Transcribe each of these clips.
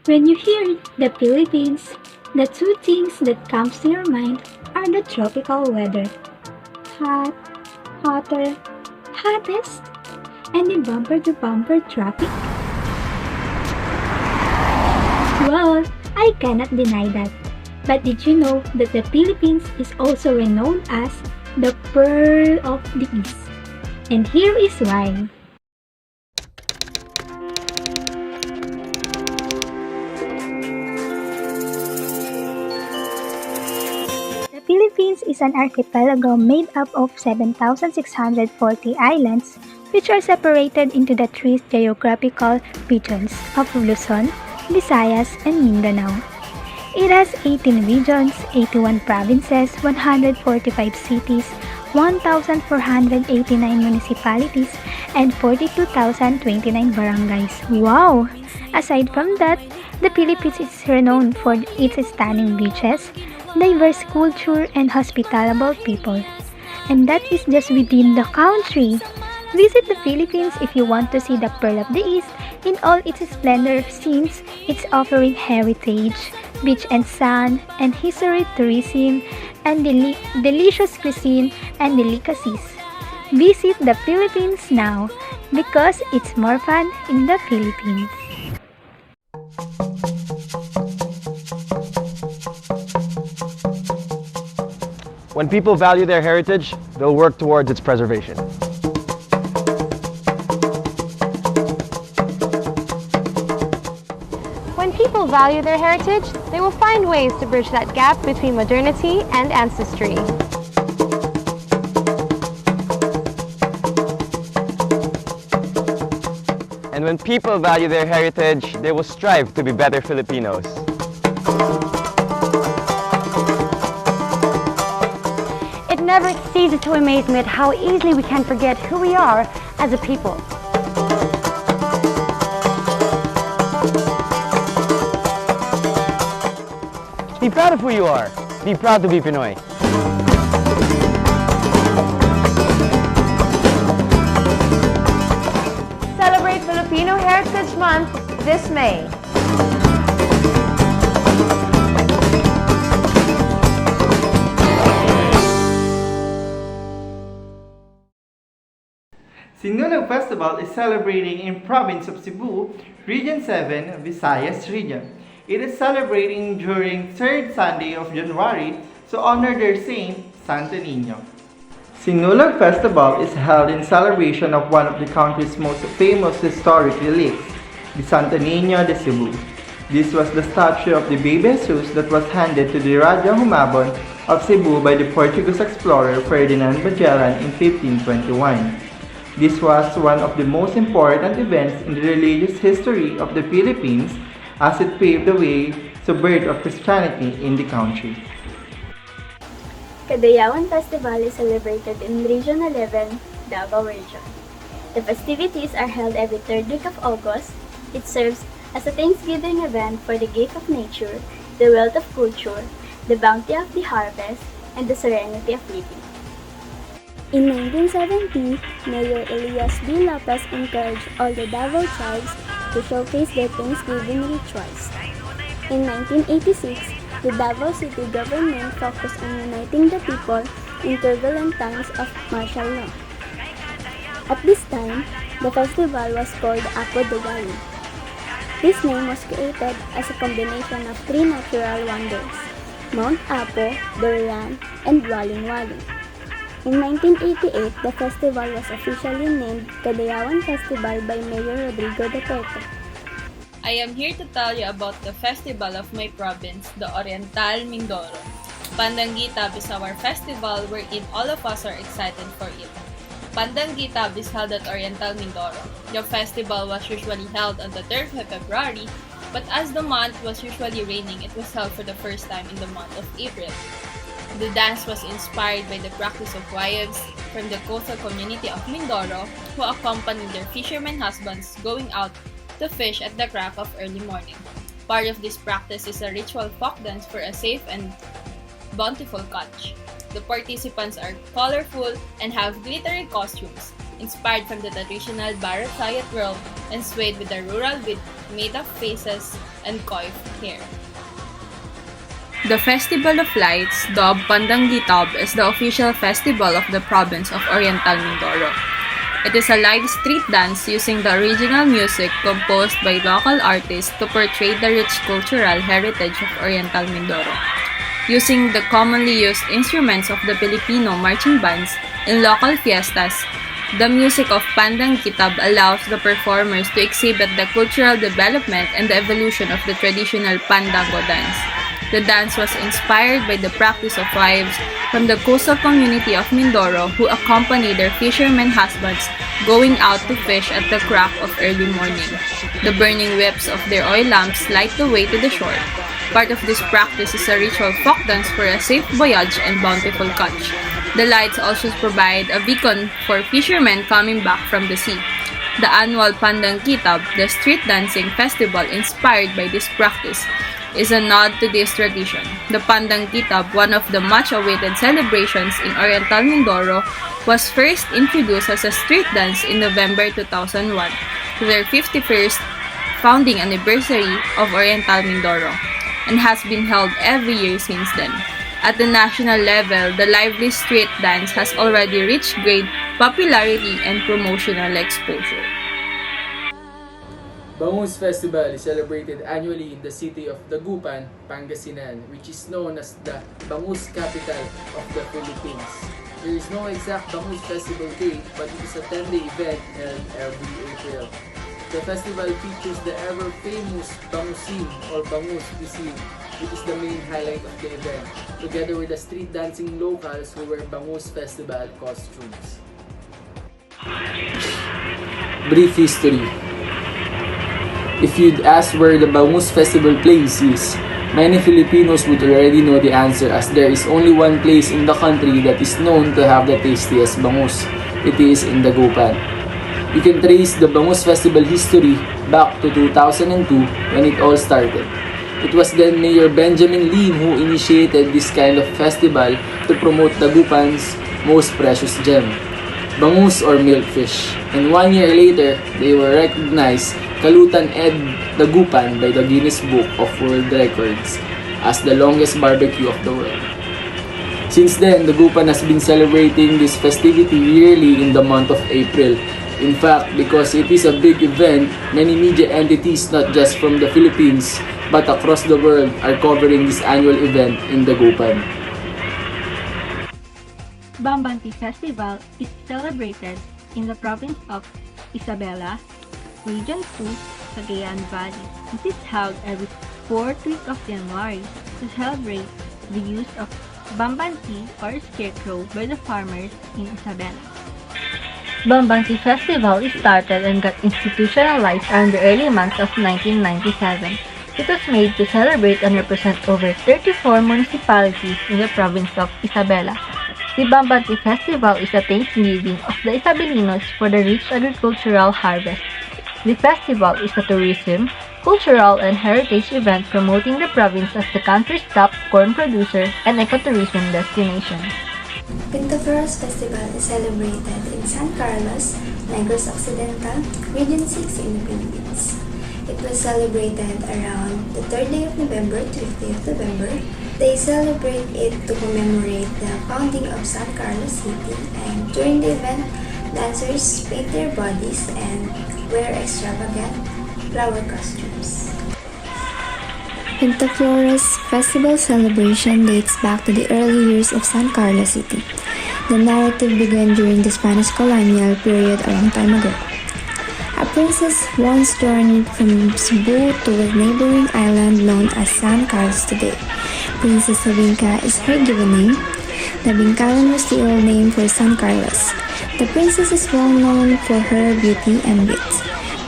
When you hear the Philippines, the two things that comes to your mind are the tropical weather. Hot, hotter, hottest, and the bumper-to-bumper traffic. Well, I cannot deny that. But did you know that the Philippines is also renowned as the Pearl of the East? And here is why. The Philippines is an archipelago made up of 7,640 islands, which are separated into the three geographical regions of Luzon, Visayas, and Mindanao. It has 18 regions, 81 provinces, 145 cities, 1,489 municipalities, and 42,029 barangays. Wow! Aside from that, the Philippines is renowned for its stunning beaches, diverse culture, and hospitable people. And that is just within the country. Visit the Philippines if you want to see the Pearl of the East in all its splendor since it's offering heritage, beach and sand, and history tourism, and delicious cuisine and delicacies. Visit the Philippines now because it's more fun in the Philippines. When people value their heritage, they'll work towards its preservation. When people value their heritage, they will find ways to bridge that gap between modernity and ancestry. And when people value their heritage, they will strive to be better Filipinos. It never ceases to amaze me at how easily we can forget who we are as a people. Be proud of who you are. Be proud to be Pinoy. Celebrate Filipino Heritage Month this May. Sinulog Festival is celebrating in province of Cebu, Region 7, Visayas region. It is celebrating during 3rd Sunday of January to honor their saint, Santo Niño. Sinulog Festival is held in celebration of one of the country's most famous historic relics, the Santo Niño de Cebu. This was the statue of the baby Jesus that was handed to the Raja Humabon of Cebu by the Portuguese explorer Ferdinand Magellan in 1521. This was one of the most important events in the religious history of the Philippines as it paved the way to the birth of Christianity in the country. Cagayawan Festival is celebrated in Region 11, Davao Region. The festivities are held every third week of August. It serves as a Thanksgiving event for the gift of nature, the wealth of culture, the bounty of the harvest, and the serenity of living. In 1970, Mayor Elias B. Lopez encouraged all the Davao tribes to showcase their Thanksgiving rituals. In 1986, the Davao City government focused on uniting the people in turbulent times of martial law. At this time, the festival was called Apo Diwali. This name was created as a combination of three natural wonders, Mount Apo, Durian, and Waling Waling. In 1988, the festival was officially named Cagayawan Festival by Mayor Rodrigo Duterte. I am here to tell you about the festival of my province, the Oriental Mindoro. Pandangitab is our festival wherein all of us are excited for it. Pandangitab is held at Oriental Mindoro. The festival was usually held on the 3rd of February, but as the month was usually raining, it was held for the first time in the month of April. The dance was inspired by the practice of wives from the coastal community of Mindoro who accompanied their fishermen husbands going out to fish at the crack of early morning. Part of this practice is a ritual folk dance for a safe and bountiful catch. The participants are colorful and have glittery costumes. inspired from the traditional Barat Sayat world and swayed with the rural with made-up faces and coiffed hair. The Festival of Lights, dubbed Pandangi Tab, is the official festival of the province of Oriental Mindoro. It is a live street dance using the original music composed by local artists to portray the rich cultural heritage of Oriental Mindoro. Using the commonly used instruments of the Filipino marching bands in local fiestas, the music of Pandang Kitab allows the performers to exhibit the cultural development and the evolution of the traditional Pandango dance. The dance was inspired by the practice of wives from the coastal community of Mindoro who accompany their fishermen husbands going out to fish at the crack of early morning. The burning whips of their oil lamps light the way to the shore. Part of this practice is a ritual folk dance for a safe voyage and bountiful catch. The lights also provide a beacon for fishermen coming back from the sea. The annual Pandang Kitab, the street dancing festival inspired by this practice, is a nod to this tradition. The Pandang Kitab, one of the much-awaited celebrations in Oriental Mindoro, was first introduced as a street dance in November 2001 to their 51st founding anniversary of Oriental Mindoro, and has been held every year since then. At the national level, the lively street dance has already reached great popularity and promotional exposure. Bangus Festival is celebrated annually in the city of Dagupan, Pangasinan, which is known as the Bangus capital of the Philippines. There is no exact Bangus Festival date, but it is a 10-day event held every April. The festival features the ever-famous Bangusim or Bangus Bisim, which is the main highlight of the event, together with the street dancing locals who wear Bangus Festival costumes. Brief history. If you'd ask where the Bangus Festival place is, many Filipinos would already know the answer, as there is only one place in the country that is known to have the tastiest bangus. It is in Dagupan. You can trace the Bangus Festival history back to 2002 when it all started. It was then Mayor Benjamin Lim who initiated this kind of festival to promote Dagupan's most precious gem, bangus or milkfish. And 1 year later, they were recognized Kalutan Ed Dagupan by the Guinness Book of World Records as the longest barbecue of the world. Since then, Dagupan has been celebrating this festivity yearly in the month of April. In fact, because it is a big event, many media entities not just from the Philippines but across the world are covering this annual event in Dagupan. Bambanti Festival is celebrated in the province of Isabela, Region 2, Cagayan Valley. It is held every 4th week of January to celebrate the use of Bambanti or scarecrow by the farmers in Isabela. Bambanti Festival started and got institutionalized around the early months of 1997. It was made to celebrate and represent over 34 municipalities in the province of Isabela. The Bambanti Festival is a thanksgiving of the Isabelinos for the rich agricultural harvest. The festival is a tourism, cultural, and heritage event promoting the province as the country's top corn producer and ecotourism destination. Pintaferros Festival is celebrated in San Carlos, Negros Occidental, Region 6 in the Philippines. It was celebrated around the 3rd day of November to 5th November. They celebrate it to commemorate the founding of San Carlos City, and during the event, dancers paint their bodies and wear extravagant flower costumes. Pintaferros Festival celebration dates back to the early years of San Carlos City. The narrative began during the Spanish colonial period a long time ago. A princess once journeyed from Cebu to a neighboring island known as San Carlos today. Princess Sabinka is her given name. The Bingkalan was the old name for San Carlos. The princess is well known for her beauty and wit.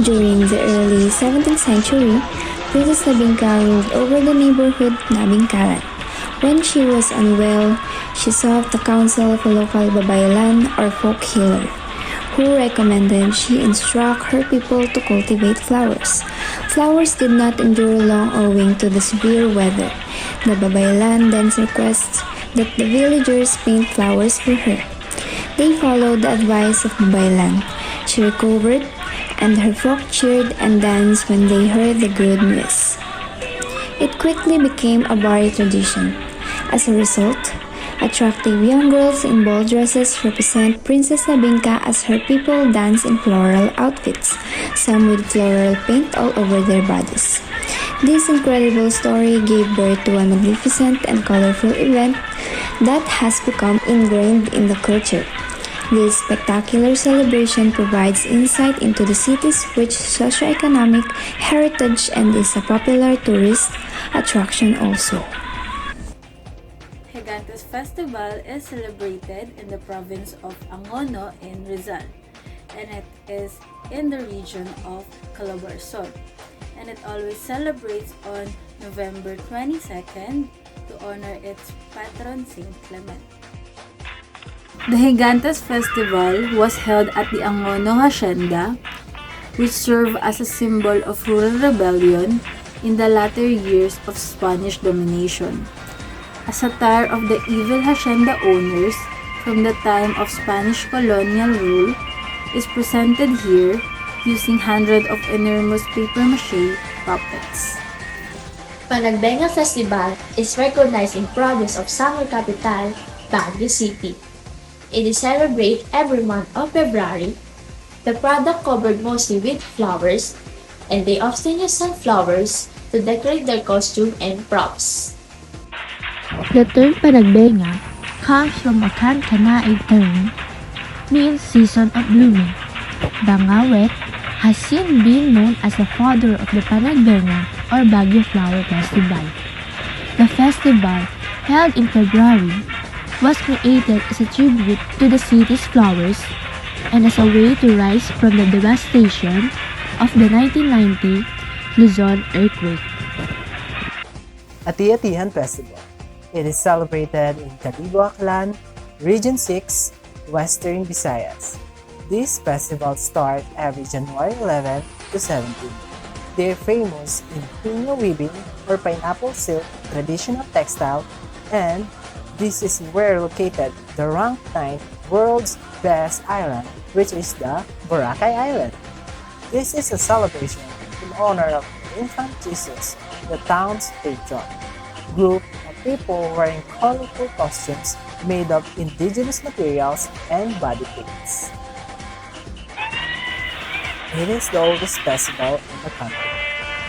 During the early 17th century, Princess Sabinka ruled over the neighborhood Nabingkalan. When she was unwell, she sought the counsel of a local babaylan or folk healer, who recommended she instruct her people to cultivate flowers. Flowers did not endure long owing to the severe weather. The babaylan then requests that the villagers paint flowers for her. They followed the advice of Baylan. She recovered, and her folk cheered and danced when they heard the good news. It quickly became a Bari tradition. As a result, attractive young girls in ball dresses represent Princess Nabinka as her people dance in floral outfits, some with floral paint all over their bodies. This incredible story gave birth to a magnificent and colorful event that has become ingrained in the culture. This spectacular celebration provides insight into the city's rich socioeconomic heritage and is a popular tourist attraction also. Gigantes Festival is celebrated in the province of Angono in Rizal, and it is in the region of Calabarzon. And it always celebrates on November 22nd to honor its patron Saint Clement. The Gigantes Festival was held at the Angono Hacienda, which served as a symbol of rural rebellion in the latter years of Spanish domination. A satire of the evil hacienda owners from the time of Spanish colonial rule is presented here using hundreds of enormous papier-mâché puppets. Panagbenga Festival is recognized in province of summer capital, Baguio City. It is celebrated every month of February. The product covered mostly with flowers, and they often use sunflowers to decorate their costume and props. The term Panagbenga comes from a Kan-Kanaig term, means season of blooming. Bangawet has since been known as the father of the Panagbenga or Baguio Flower Festival. The festival, held in February, was created as a tribute to the city's flowers and as a way to rise from the devastation of the 1990 Luzon earthquake. Ati-Atihan Festival. It is celebrated in Calibo Aklan, Region 6, Western Visayas. These festivals start every January 11 to 17. They are famous in piña weaving or pineapple silk traditional textile, and this is where located the ranked 9th world's best island, which is the Boracay Island. This is a celebration in honor of Infant Jesus, the town's patron. Group of people wearing colorful costumes made of indigenous materials and body paints. It is the oldest festival in the country,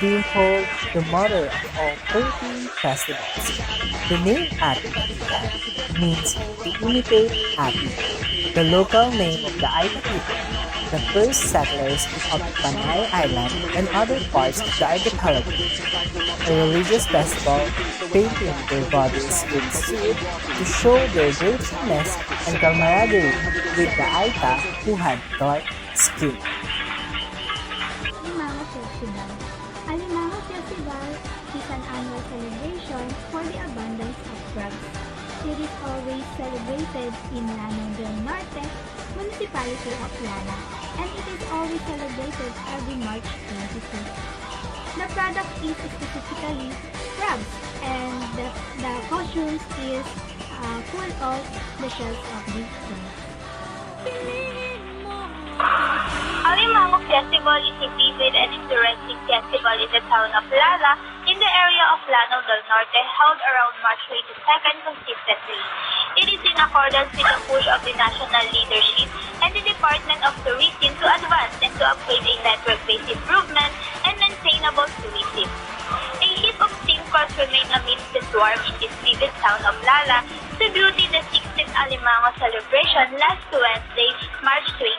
being called the mother of all 13 festivals. The name Ati means to imitate Ati, the local name of the Aita people, the first settlers of Panay Island and other parts of the archipelago. A religious festival, painting their bodies with soot to show their gratefulness and camaraderie with the Aita who had dark skin. Alimango Festival is an annual celebration for the abundance of crops. It is always celebrated in Lanao del Norte, municipality of Lana, and it is always celebrated every March 26. The product is specifically crabs, and the costumes is full of the shells of these crabs. Alimango Festival is a vivid and interesting festival in the town of Lala in the area of Lanao del Norte, held around March 22nd consistently. It is in accordance with the push of the national leadership and the Department of Tourism to advance and to upgrade a network-based improvement and maintainable tourism. A heap of theme parks remain amidst the swarm in this vivid town of Lala, tributing the 16th Alimango celebration last Wednesday, March 20.